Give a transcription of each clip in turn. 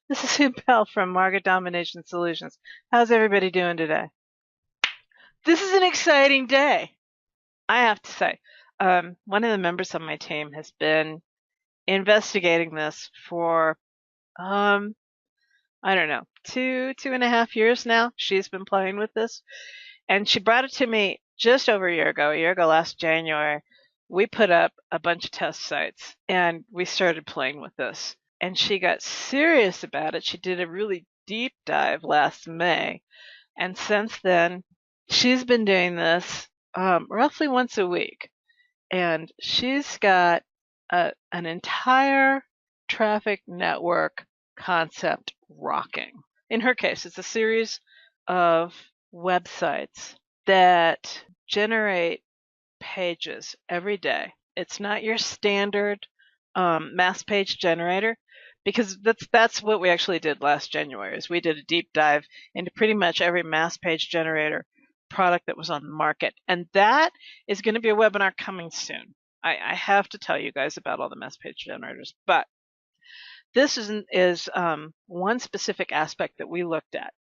This is Sue Bell from Market Domination Solutions. How's everybody doing today? This is an exciting day, I have to say. One of the members of my team has been investigating this for, I don't know, two and a half years now. She's been playing with this, and she brought it to me just over a year ago last January. We put up a bunch of test sites, and we started playing with this. And she got serious about it. She did a really deep dive last May. And since then, she's been doing this roughly once a week. And she's got an entire traffic network concept rocking. In her case, it's a series of websites that generate pages every day. It's not your standard mass page generator, because that's what we actually did last January. Is we did a deep dive into pretty much every mass page generator product that was on the market, and that is going to be a webinar coming soon. I have to tell you guys about all the mass page generators, but this is one specific aspect that we looked at.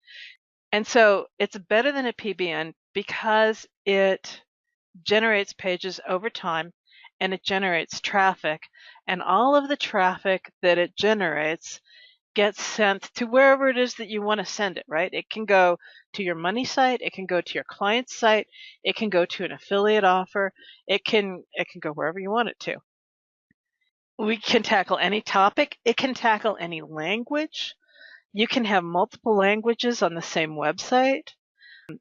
And so it's better than a PBN because it generates pages over time, and it generates traffic, and all of the traffic that it generates gets sent to wherever it is that you want to send it, right? It can go to your money site, it can go to your client's site, it can go to an affiliate offer, it can go wherever you want it to. We can tackle any topic, it can tackle any language. You can have multiple languages on the same website.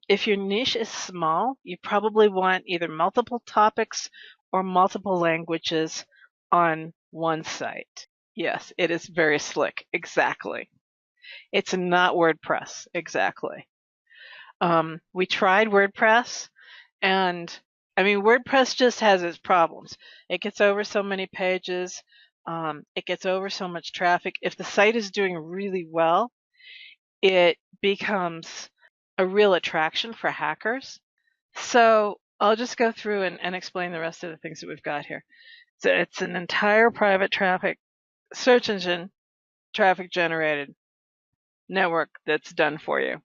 If your niche is small, you probably want either multiple topics or multiple languages on one site. Yes, it is very slick. Exactly. It's not WordPress. Exactly. We tried WordPress, and I mean, WordPress just has its problems. It gets over so many pages. It gets over so much traffic. If the site is doing really well, it becomes a real attraction for hackers. So I'll just go through and explain the rest of the things that we've got here. So it's an entire private traffic search engine traffic generated network that's done for you.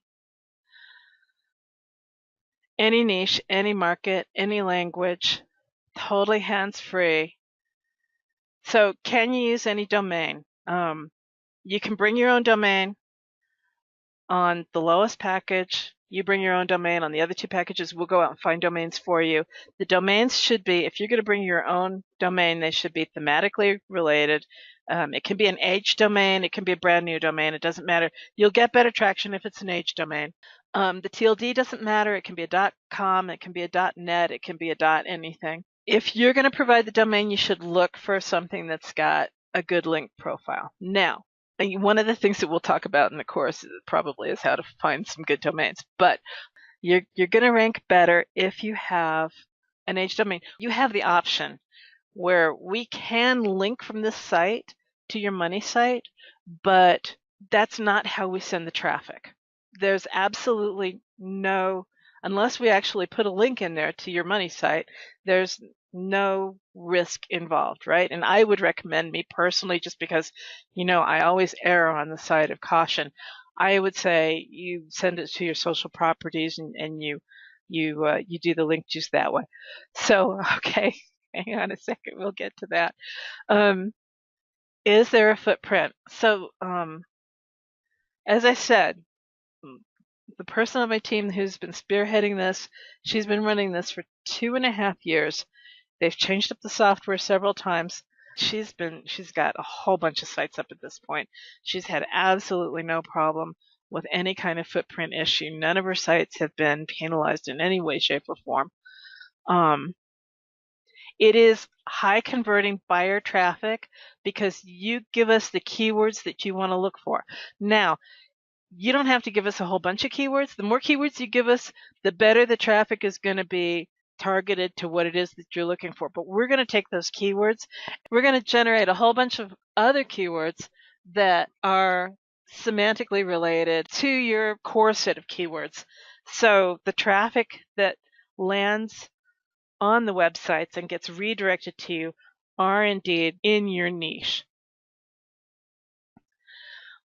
Any niche, any market, any language, totally hands-free. So can you use any domain? You can bring your own domain on the lowest package. You bring your own domain on the other two packages. We'll go out and find domains for you. The domains should be, if you're going to bring your own domain, they should be thematically related. It can be an age domain. It can be a brand new domain. It doesn't matter. You'll get better traction if it's an age domain. The TLD doesn't matter. It can be a .com. It can be a .net. It can be a .anything. If you're going to provide the domain, you should look for something that's got a good link profile. Now, one of the things that we'll talk about in the course probably is how to find some good domains. But you're going to rank better if you have an age domain. You have the option where we can link from this site to your money site, but that's not how we send the traffic. There's absolutely no, unless we actually put a link in there to your money site, there's no risk involved, right? And I would recommend, me personally, just because, I always err on the side of caution, I would say you send it to your social properties and you do the link juice that way. So, okay, hang on a second, we'll get to that. Is there a footprint? So, as I said, the person on my team who's been spearheading this, she's been running this for 2.5 years. They've changed up the software several times. She's got a whole bunch of sites up at this point. She's had absolutely no problem with any kind of footprint issue. None of her sites have been penalized in any way, shape, or form. It is high converting buyer traffic because you give us the keywords that you want to look for. Now, you don't have to give us a whole bunch of keywords. The more keywords you give us, the better the traffic is going to be targeted to what it is that you're looking for. But we're going to take those keywords, we're going to generate a whole bunch of other keywords that are semantically related to your core set of keywords. So the traffic that lands on the websites and gets redirected to you are indeed in your niche.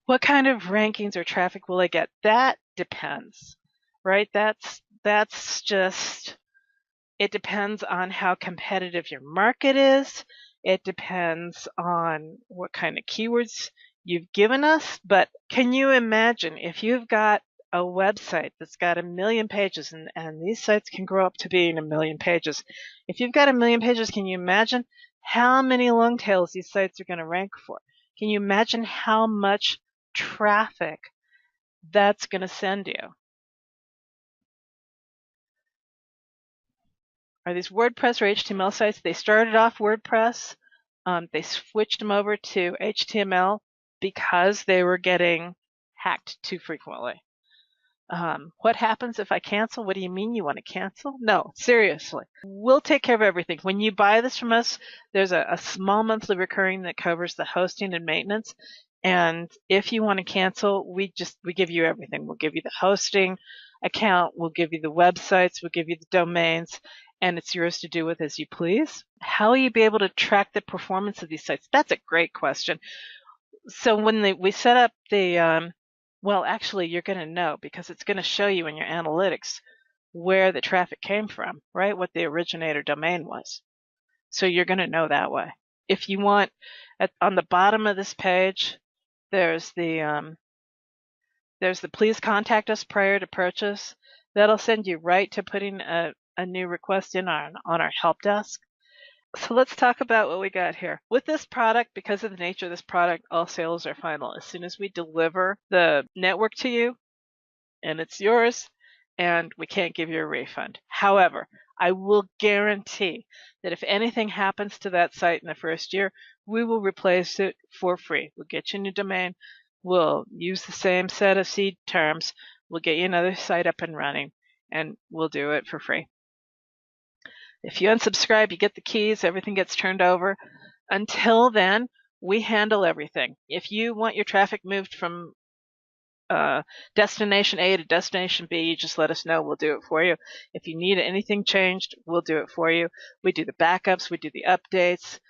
What kind of rankings or traffic will I get? That depends, right? That's just, it depends on how competitive your market is. It depends on what kind of keywords you've given us. But can you imagine if you've got a website that's got 1,000,000 pages, and these sites can grow up to being 1,000,000 pages. If you've got 1,000,000 pages, can you imagine how many long tails these sites are going to rank for? Can you imagine how much traffic that's going to send you? Are these WordPress or HTML sites? They started off WordPress. They switched them over to HTML because they were getting hacked too frequently. What happens if I cancel? What do you mean you want to cancel? No, seriously. We'll take care of everything. When you buy this from us, there's a small monthly recurring that covers the hosting and maintenance. And if you want to cancel, we give you everything. We'll give you the hosting account, we'll give you the websites, we'll give you the domains, and it's yours to do with as you please. How will you be able to track the performance of these sites? That's a great question. So when we set up the, well, actually, you're going to know because it's going to show you in your analytics where the traffic came from, right? What the originator domain was. So you're going to know that way. If you want, on the bottom of this page, there's the please contact us prior to purchase. That'll send you right to putting a new request in on our help desk. So let's talk about what we got here. With this product, because of the nature of this product, all sales are final. As soon as we deliver the network to you, and it's yours, and we can't give you a refund. However, I will guarantee that if anything happens to that site in the first year, we will replace it for free. We'll get you a new domain. We'll use the same set of seed terms. We'll get you another site up and running, and we'll do it for free. If you unsubscribe, you get the keys, everything gets turned over. Until then, we handle everything. If you want your traffic moved from destination A to destination B, you just let us know. We'll do it for you. If you need anything changed, we'll do it for you. We do the backups, we do the updates.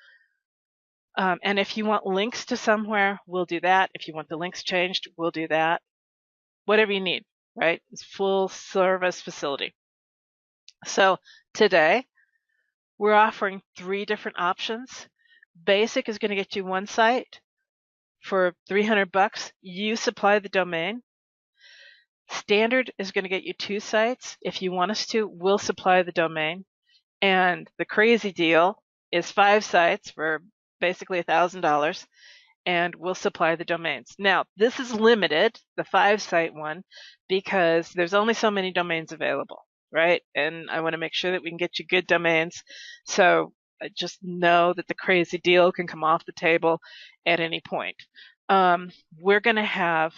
And if you want links to somewhere, we'll do that. If you want the links changed, we'll do that. Whatever you need, right? It's full service facility. So today, we're offering 3 different options. Basic is going to get you one site for $300. You supply the domain. Standard is going to get you 2 sites. If you want us to, we'll supply the domain. And the crazy deal is 5 sites for basically $1,000, and we'll supply the domains. Now, this is limited, the 5-site one, because there's only so many domains available, right? And I want to make sure that we can get you good domains. So just know that the crazy deal can come off the table at any point. We're going to have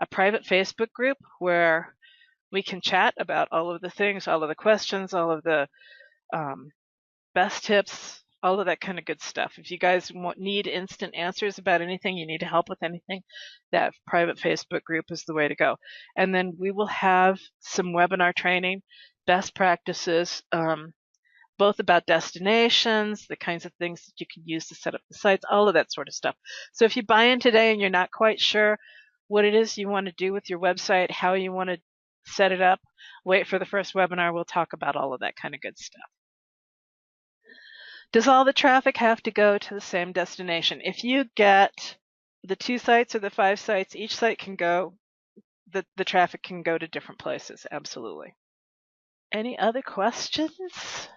a private Facebook group where we can chat about all of the things, all of the questions, all of the best tips, all of that kind of good stuff. If you guys need instant answers about anything, you need help with anything, that private Facebook group is the way to go. And then we will have some webinar training, best practices, both about destinations, the kinds of things that you can use to set up the sites, all of that sort of stuff. So if you buy in today and you're not quite sure what it is you want to do with your website, how you want to set it up, wait for the first webinar. We'll talk about all of that kind of good stuff. Does all the traffic have to go to the same destination? If you get the 2 sites or the 5 sites, each site can go, the traffic can go to different places, absolutely. Any other questions?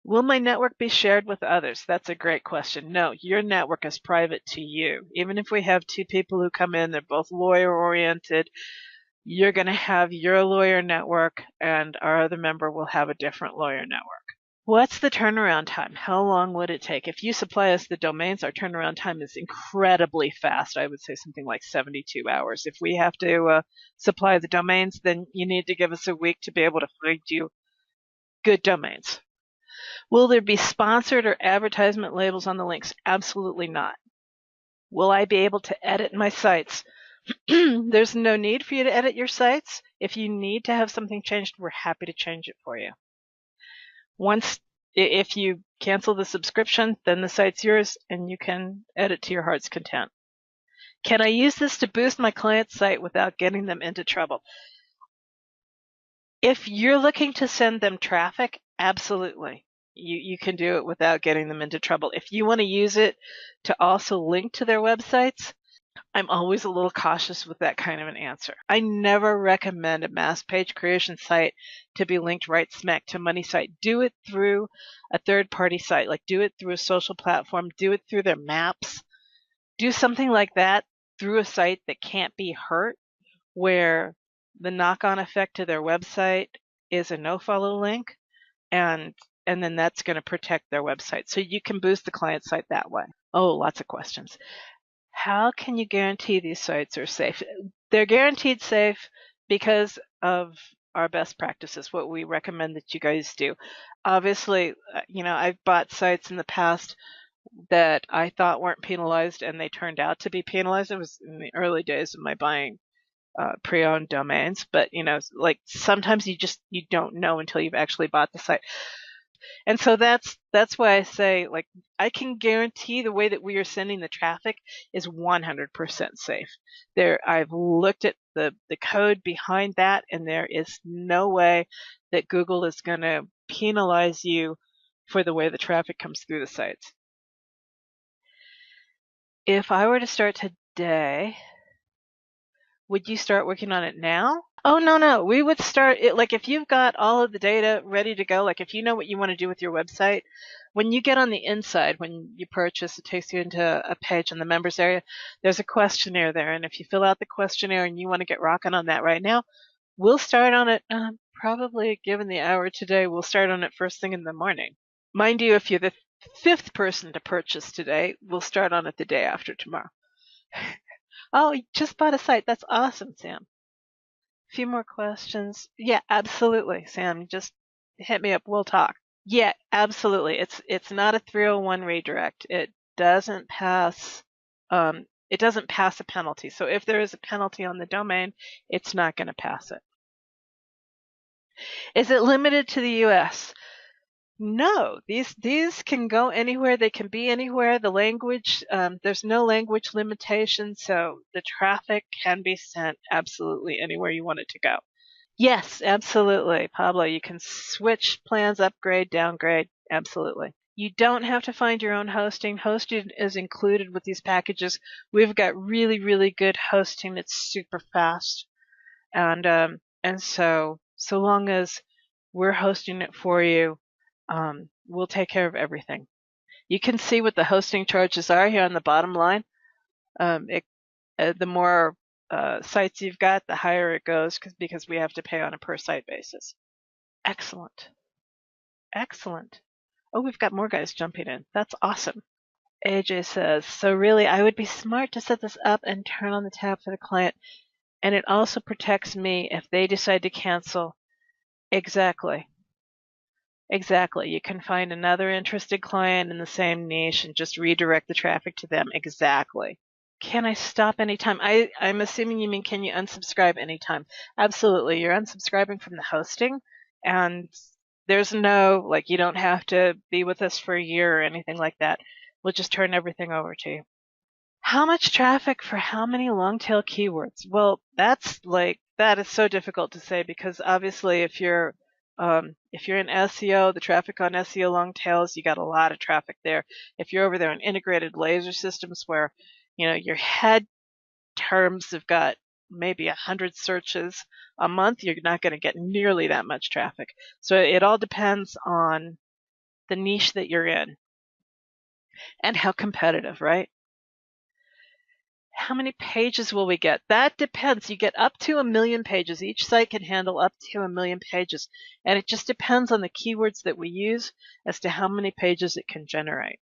Will my network be shared with others? That's a great question. No, your network is private to you. Even if we have 2 people who come in, they're both lawyer-oriented, you're going to have your lawyer network, and our other member will have a different lawyer network. What's the turnaround time? How long would it take? If you supply us the domains, our turnaround time is incredibly fast. I would say something like 72 hours. If we have to supply the domains, then you need to give us a week to be able to find you good domains. Will there be sponsored or advertisement labels on the links? Absolutely not. Will I be able to edit my sites? There's no need for you to edit your sites. If you need to have something changed, we're happy to change it for you. If you cancel the subscription, then the site's yours and you can edit to your heart's content. Can I use this to boost my client's site without getting them into trouble? If you're looking to send them traffic, absolutely. You can do it without getting them into trouble. If you want to use it to also link to their websites, I'm always a little cautious with that kind of an answer. I never recommend a mass page creation site to be linked right smack to money site. Do it through a third party site, like do it through a social platform, do it through their maps, do something like that through a site that can't be hurt, where the knock-on effect to their website is a no-follow link, and then that's going to protect their website. So you can boost the client site that way. Oh, lots of questions. How can you guarantee these sites are safe? They're guaranteed safe because of our best practices, what we recommend that you guys do. Obviously, I've bought sites in the past that I thought weren't penalized and they turned out to be penalized. It was in the early days of my buying pre-owned domains, but like sometimes you don't know until you've actually bought the site. And so that's why I say, like, I can guarantee the way that we are sending the traffic is 100% safe. I've looked at the code behind that, and there is no way that Google is going to penalize you for the way the traffic comes through the sites. If I were to start today, would you start working on it now? Oh, no. We would start it like if you've got all of the data ready to go, like if you know what you want to do with your website, when you get on the inside, when you purchase, it takes you into a page in the members area. There's a questionnaire there. And if you fill out the questionnaire and you want to get rocking on that right now, we'll start on it probably given the hour today. We'll start on it first thing in the morning. Mind you, if you're the fifth person to purchase today, we'll start on it the day after tomorrow. Oh, you just bought a site. That's awesome, Sam. A few more questions. Yeah, absolutely, Sam. Just hit me up. We'll talk. Yeah, absolutely. It's not a 301 redirect. Doesn't pass it doesn't pass a penalty. So if there is a penalty on the domain, it's not going to pass it. Is it limited to the US? No, these can go anywhere. They can be anywhere. The language, there's no language limitation, so the traffic can be sent absolutely anywhere you want it to go. Yes, absolutely, Pablo. You can switch plans, upgrade, downgrade, absolutely. You don't have to find your own hosting. Hosting is included with these packages. We've got really, really good hosting that's super fast, and so long as we're hosting it for you, we'll take care of everything. You can see what the hosting charges are here on the bottom line. The more sites you've got, the higher it goes because we have to pay on a per site basis. Excellent. Excellent. Oh, we've got more guys jumping in. That's awesome. AJ says, so really, I would be smart to set this up and turn on the tab for the client, and it also protects me if they decide to cancel. Exactly. Exactly. You can find another interested client in the same niche and just redirect the traffic to them. Exactly. Can I stop anytime? I'm assuming you mean can you unsubscribe anytime? Absolutely. You're unsubscribing from the hosting, and there's no, like, you don't have to be with us for a year or anything like that. We'll just turn everything over to you. How much traffic for how many long tail keywords? Well, that is so difficult to say because obviously if you're in SEO, the traffic on SEO long tails, you got a lot of traffic there. If you're over there in integrated laser systems where, your head terms have got maybe 100 searches a month, you're not going to get nearly that much traffic. So it all depends on the niche that you're in and how competitive, right? How many pages will we get? That depends. You get up to 1 million pages. Each site can handle up to 1 million pages. And it just depends on the keywords that we use as to how many pages it can generate.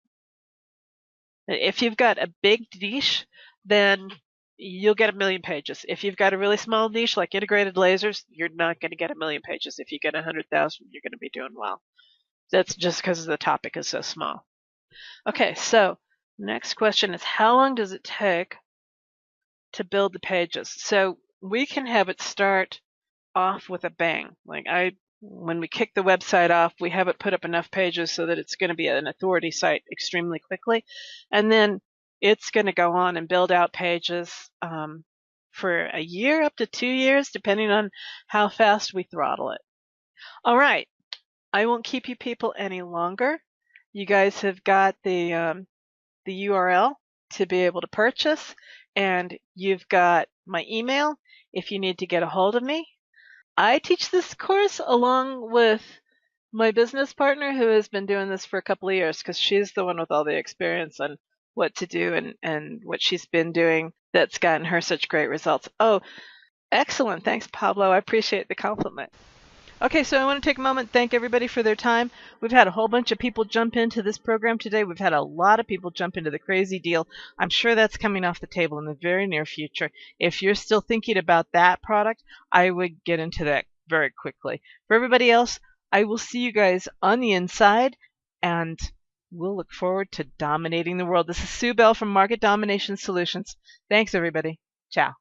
If you've got a big niche, then you'll get 1 million pages. If you've got a really small niche like integrated lasers, you're not going to get 1 million pages. If you get 100,000, you're going to be doing well. That's just because the topic is so small. Okay, so next question is how long does it take to build the pages? So we can have it start off with a bang. When we kick the website off, we have it put up enough pages so that it's going to be an authority site extremely quickly. And then It's going to go on and build out pages for a year, up to 2 years, depending on how fast we throttle it. All right. I won't keep you people any longer. You guys have got the URL to be able to purchase, and you've got my email if you need to get a hold of me. I teach this course along with my business partner who has been doing this for a couple of years because she's the one with all the experience on what to do and what she's been doing that's gotten her such great results. Oh, excellent. Thanks, Pablo. I appreciate the compliment. Okay, so I want to take a moment and thank everybody for their time. We've had a whole bunch of people jump into this program today. We've had a lot of people jump into the crazy deal. I'm sure that's coming off the table in the very near future. If you're still thinking about that product, I would get into that very quickly. For everybody else, I will see you guys on the inside, and we'll look forward to dominating the world. This is Sue Bell from Market Domination Solutions. Thanks, everybody. Ciao.